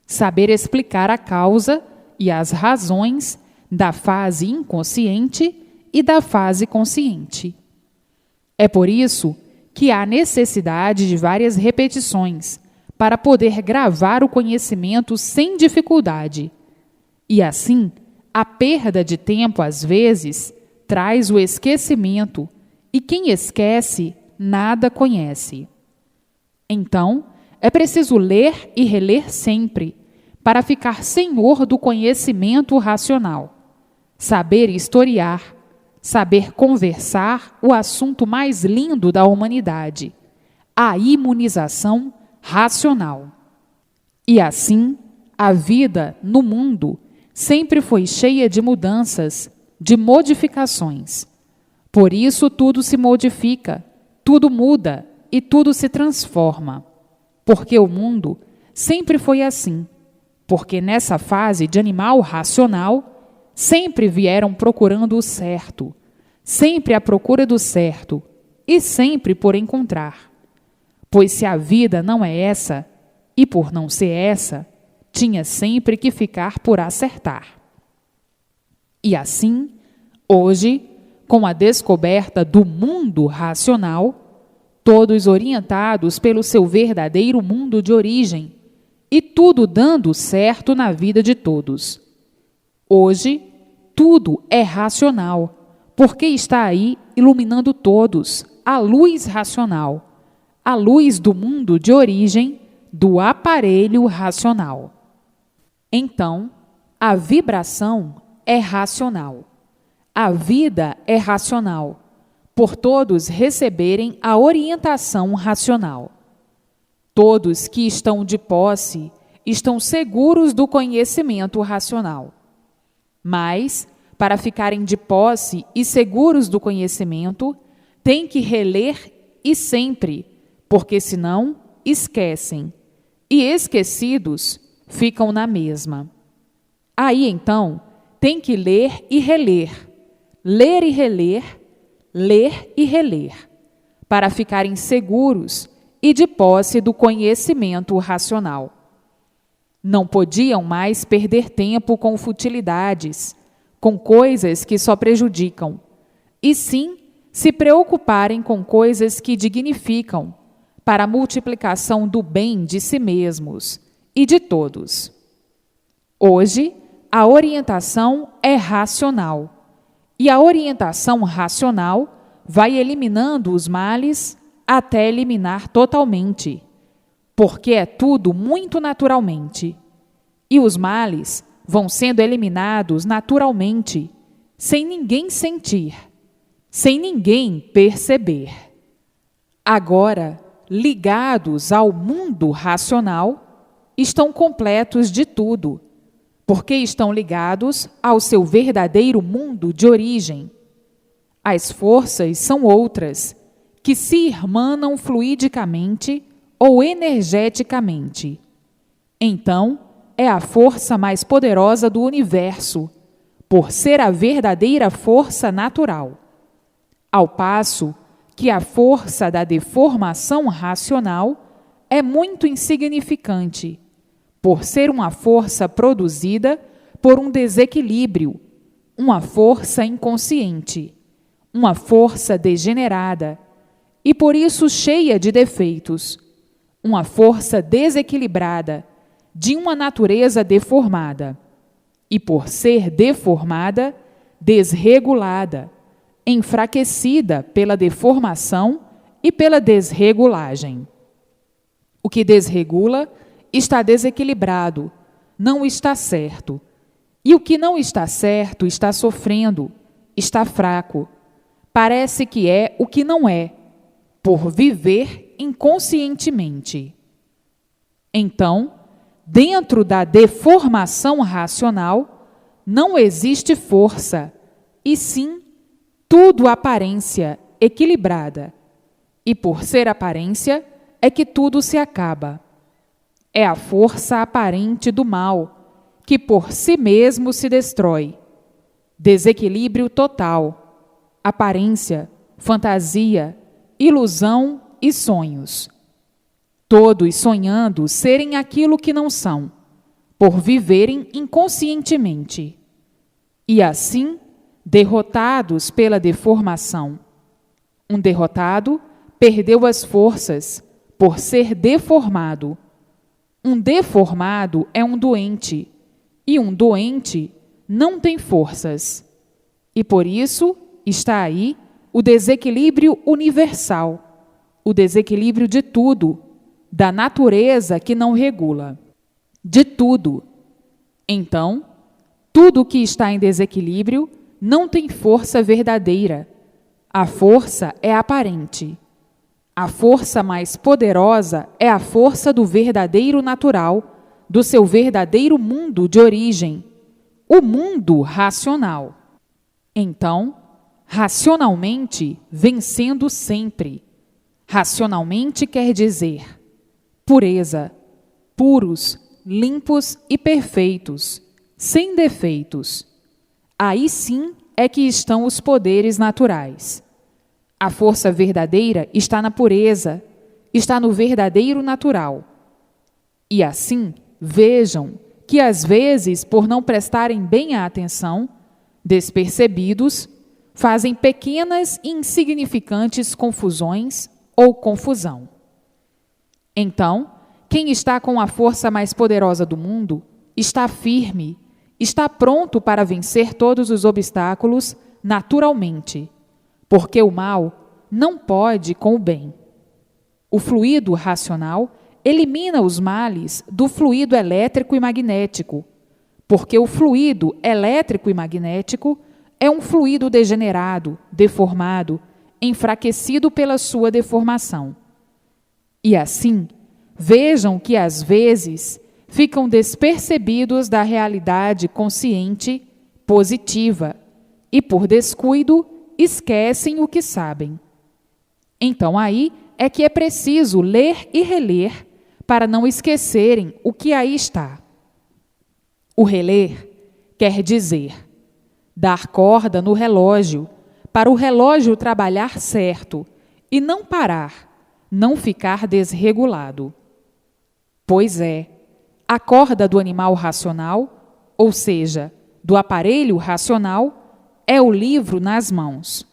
Saber explicar a causa e as razões da fase inconsciente e da fase consciente. É por isso que há necessidade de várias repetições para poder gravar o conhecimento sem dificuldade. E assim, a perda de tempo, às vezes, traz o esquecimento, e quem esquece, nada conhece. Então, é preciso ler e reler sempre, para ficar senhor do conhecimento racional, saber historiar, saber conversar o assunto mais lindo da humanidade, a imunização racional. E assim, a vida no mundo sempre foi cheia de mudanças, de modificações. Por isso tudo se modifica, tudo muda e tudo se transforma. Porque o mundo sempre foi assim. Porque nessa fase de animal racional, sempre vieram procurando o certo, sempre à procura do certo e sempre por encontrar. Pois se a vida não é essa, e por não ser essa, tinha sempre que ficar por acertar. E assim, hoje, com a descoberta do mundo racional, todos orientados pelo seu verdadeiro mundo de origem, e tudo dando certo na vida de todos. Hoje, tudo é racional, porque está aí iluminando todos, a luz racional, a luz do mundo de origem do aparelho racional. Então, a vibração é racional. A vida é racional, por todos receberem a orientação racional. Todos que estão de posse estão seguros do conhecimento racional. Mas, para ficarem de posse e seguros do conhecimento, têm que reler e sempre, porque senão esquecem. E esquecidos ficam na mesma. Aí, então, tem que ler e reler, ler e reler, ler e reler, para ficarem seguros e de posse do conhecimento racional. Não podiam mais perder tempo com futilidades, com coisas que só prejudicam, e sim se preocuparem com coisas que dignificam, para a multiplicação do bem de si mesmos e de todos. Hoje, a orientação é racional, e a orientação racional vai eliminando os males até eliminar totalmente, porque é tudo muito naturalmente, e os males vão sendo eliminados naturalmente, sem ninguém sentir, sem ninguém perceber. Agora, ligados ao mundo racional, estão completos de tudo, porque estão ligados ao seu verdadeiro mundo de origem. As forças são outras, que se irmanam fluidicamente ou energeticamente. Então, é a força mais poderosa do universo, por ser a verdadeira força natural. Ao passo que a força da deformação racional é muito insignificante, por ser uma força produzida por um desequilíbrio, uma força inconsciente, uma força degenerada, e por isso cheia de defeitos, uma força desequilibrada, de uma natureza deformada, e por ser deformada, desregulada, enfraquecida pela deformação e pela desregulagem. O que desregula está desequilibrado, não está certo, e o que não está certo está sofrendo, está fraco, parece que é o que não é, por viver inconscientemente. Então, dentro da deformação racional, não existe força, e sim tudo aparência equilibrada. E por ser aparência, é que tudo se acaba. É a força aparente do mal, que por si mesmo se destrói. Desequilíbrio total, aparência, fantasia, ilusão e sonhos. Todos sonhando serem aquilo que não são, por viverem inconscientemente. E assim, derrotados pela deformação. Um derrotado perdeu as forças por ser deformado. Um deformado é um doente, e um doente não tem forças. E por isso está aí o desequilíbrio universal, o desequilíbrio de tudo, da natureza que não regula, de tudo. Então, tudo que está em desequilíbrio não tem força verdadeira. A força é aparente. A força mais poderosa é a força do verdadeiro natural, do seu verdadeiro mundo de origem, o mundo racional. Então, racionalmente, vencendo sempre. Racionalmente quer dizer pureza, puros, limpos e perfeitos, sem defeitos. Aí sim é que estão os poderes naturais. A força verdadeira está na pureza, está no verdadeiro natural. E assim, vejam que às vezes, por não prestarem bem a atenção, despercebidos, fazem pequenas e insignificantes confusões ou confusão. Então, quem está com a força mais poderosa do mundo está firme, está pronto para vencer todos os obstáculos naturalmente, porque o mal não pode com o bem. O fluido racional elimina os males do fluido elétrico e magnético, porque o fluido elétrico e magnético é um fluido degenerado, deformado, enfraquecido pela sua deformação. E assim, vejam que às vezes ficam despercebidos da realidade consciente, positiva, e por descuido esquecem o que sabem. Então aí é que é preciso ler e reler para não esquecerem o que aí está. O reler quer dizer dar corda no relógio, para o relógio trabalhar certo e não parar, não ficar desregulado. Pois é, a corda do animal racional, ou seja, do aparelho racional é o livro nas mãos.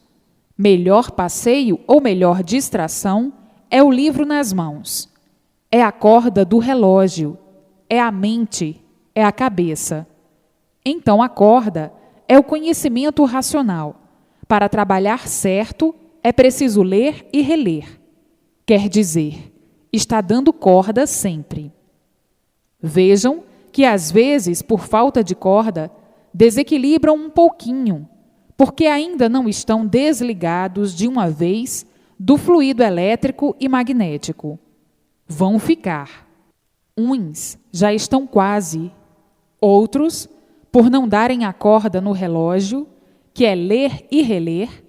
Melhor passeio ou melhor distração é o livro nas mãos. É a corda do relógio, é a mente, é a cabeça. Então a corda é o conhecimento racional. Para trabalhar certo, é preciso ler e reler. Quer dizer, está dando corda sempre. Vejam que, às vezes, por falta de corda, desequilibram um pouquinho, porque ainda não estão desligados de uma vez do fluido elétrico e magnético. Vão ficar. Uns já estão quase. Outros, por não darem a corda no relógio, que é ler e reler,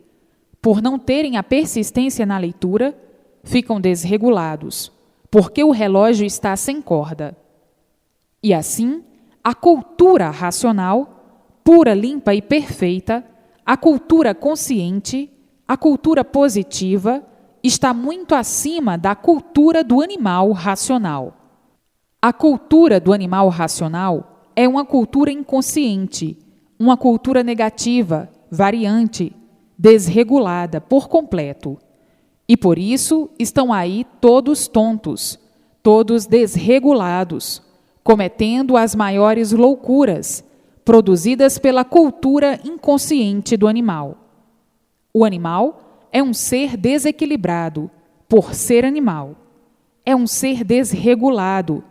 por não terem a persistência na leitura, ficam desregulados, porque o relógio está sem corda. E assim, a cultura racional, pura, limpa e perfeita, a cultura consciente, a cultura positiva, está muito acima da cultura do animal racional. A cultura do animal racional é uma cultura inconsciente, uma cultura negativa, variante, desregulada por completo. E por isso estão aí todos tontos, todos desregulados, cometendo as maiores loucuras, produzidas pela cultura inconsciente do animal. O animal é um ser desequilibrado, por ser animal. É um ser desregulado,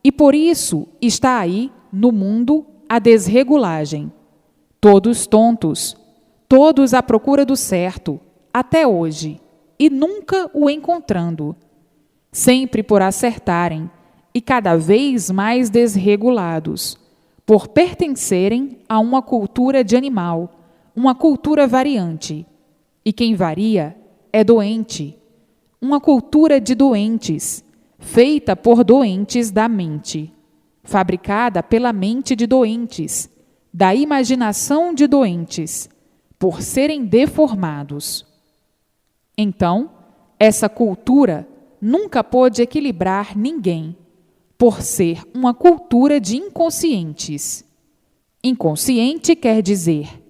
e por isso está aí, no mundo, a desregulagem. Todos tontos, todos à procura do certo, até hoje, e nunca o encontrando. Sempre por acertarem, e cada vez mais desregulados, por pertencerem a uma cultura de animal, uma cultura variante. E quem varia é doente, uma cultura de doentes, feita por doentes da mente, fabricada pela mente de doentes, da imaginação de doentes, por serem deformados. Então, essa cultura nunca pôde equilibrar ninguém, por ser uma cultura de inconscientes. Inconsciente quer dizer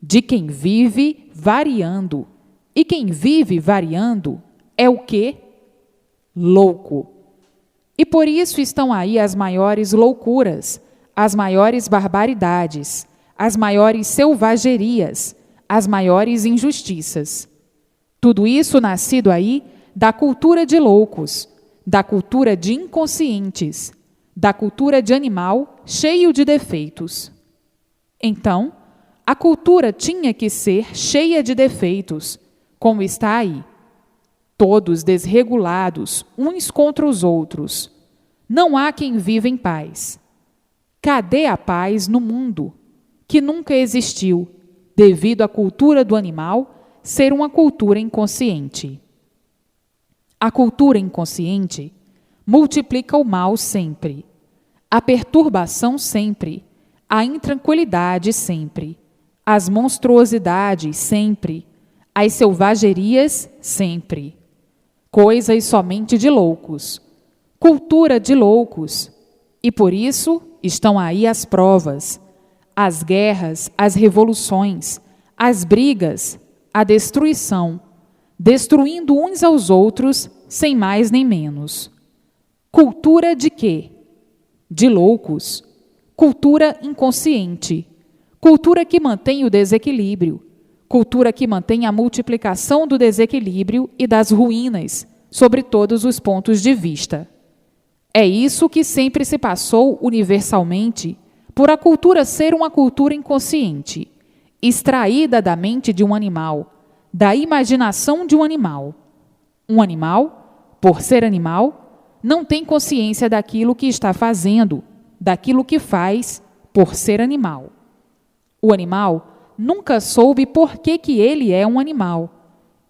de quem vive variando. E quem vive variando é o quê? Louco. E por isso estão aí as maiores loucuras, as maiores barbaridades, as maiores selvagerias, as maiores injustiças. Tudo isso nascido aí da cultura de loucos, da cultura de inconscientes, da cultura de animal cheio de defeitos. Então, a cultura tinha que ser cheia de defeitos, como está aí. Todos desregulados, uns contra os outros. Não há quem viva em paz. Cadê a paz no mundo, que nunca existiu, devido à cultura do animal ser uma cultura inconsciente? A cultura inconsciente multiplica o mal sempre, a perturbação sempre, a intranquilidade sempre, as monstruosidades sempre, as selvagerias sempre. Coisas somente de loucos, cultura de loucos, e por isso estão aí as provas, as guerras, as revoluções, as brigas, a destruição, destruindo uns aos outros sem mais nem menos. Cultura de quê? De loucos. Cultura inconsciente. Cultura que mantém o desequilíbrio. Cultura que mantém a multiplicação do desequilíbrio e das ruínas, sobre todos os pontos de vista. É isso que sempre se passou universalmente, por a cultura ser uma cultura inconsciente, extraída da mente de um animal, da imaginação de um animal. Um animal, por ser animal, não tem consciência daquilo que está fazendo, daquilo que faz, por ser animal. O animal nunca soube por que ele é um animal,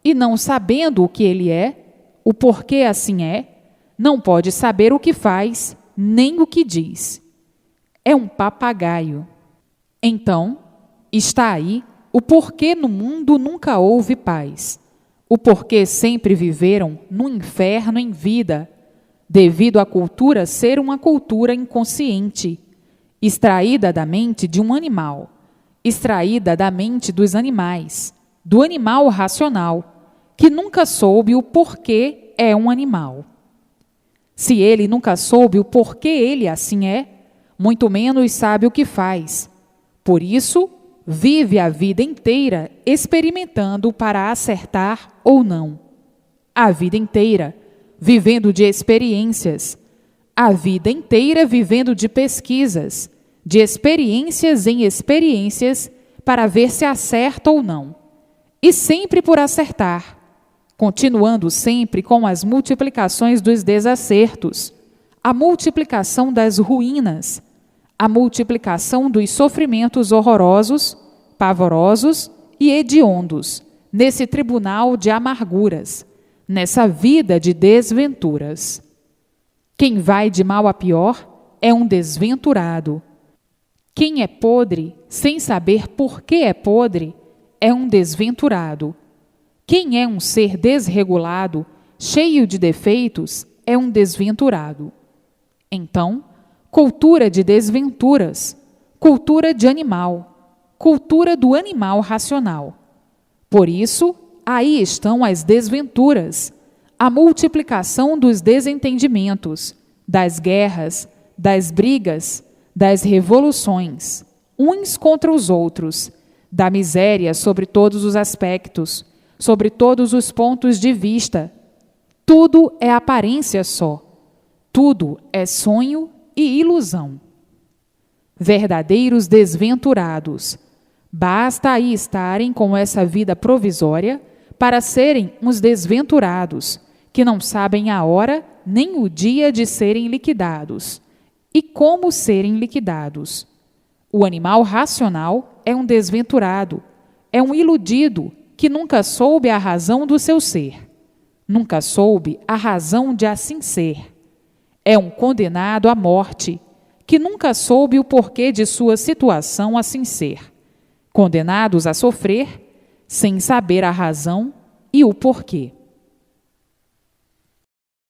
e não sabendo o que ele é, o porquê assim é, não pode saber o que faz, nem o que diz. É um papagaio. Então, está aí o porquê no mundo nunca houve paz, o porquê sempre viveram no inferno em vida, devido à cultura ser uma cultura inconsciente, extraída da mente de um animal, extraída da mente dos animais, do animal racional, que nunca soube o porquê é um animal. Se ele nunca soube o porquê ele assim é, muito menos sabe o que faz. Por isso, vive a vida inteira experimentando para acertar ou não. A vida inteira vivendo de experiências. A vida inteira vivendo de pesquisas, de experiências em experiências, para ver se acerta ou não. E sempre por acertar, continuando sempre com as multiplicações dos desacertos, a multiplicação das ruínas, a multiplicação dos sofrimentos horrorosos, pavorosos e hediondos, nesse tribunal de amarguras, nessa vida de desventuras. Quem vai de mal a pior é um desventurado. Quem é podre, sem saber por que é podre, é um desventurado. Quem é um ser desregulado, cheio de defeitos, é um desventurado. Então, cultura de desventuras, cultura de animal, cultura do animal racional. Por isso, aí estão as desventuras, a multiplicação dos desentendimentos, das guerras, das brigas, das revoluções, uns contra os outros, da miséria sobre todos os aspectos, sobre todos os pontos de vista. Tudo é aparência só, tudo é sonho e ilusão. Verdadeiros desventurados, basta aí estarem com essa vida provisória para serem uns desventurados, que não sabem a hora nem o dia de serem liquidados, e como serem liquidados. O animal racional é um desventurado, é um iludido que nunca soube a razão do seu ser, nunca soube a razão de assim ser. É um condenado à morte, que nunca soube o porquê de sua situação assim ser, condenados a sofrer, sem saber a razão e o porquê.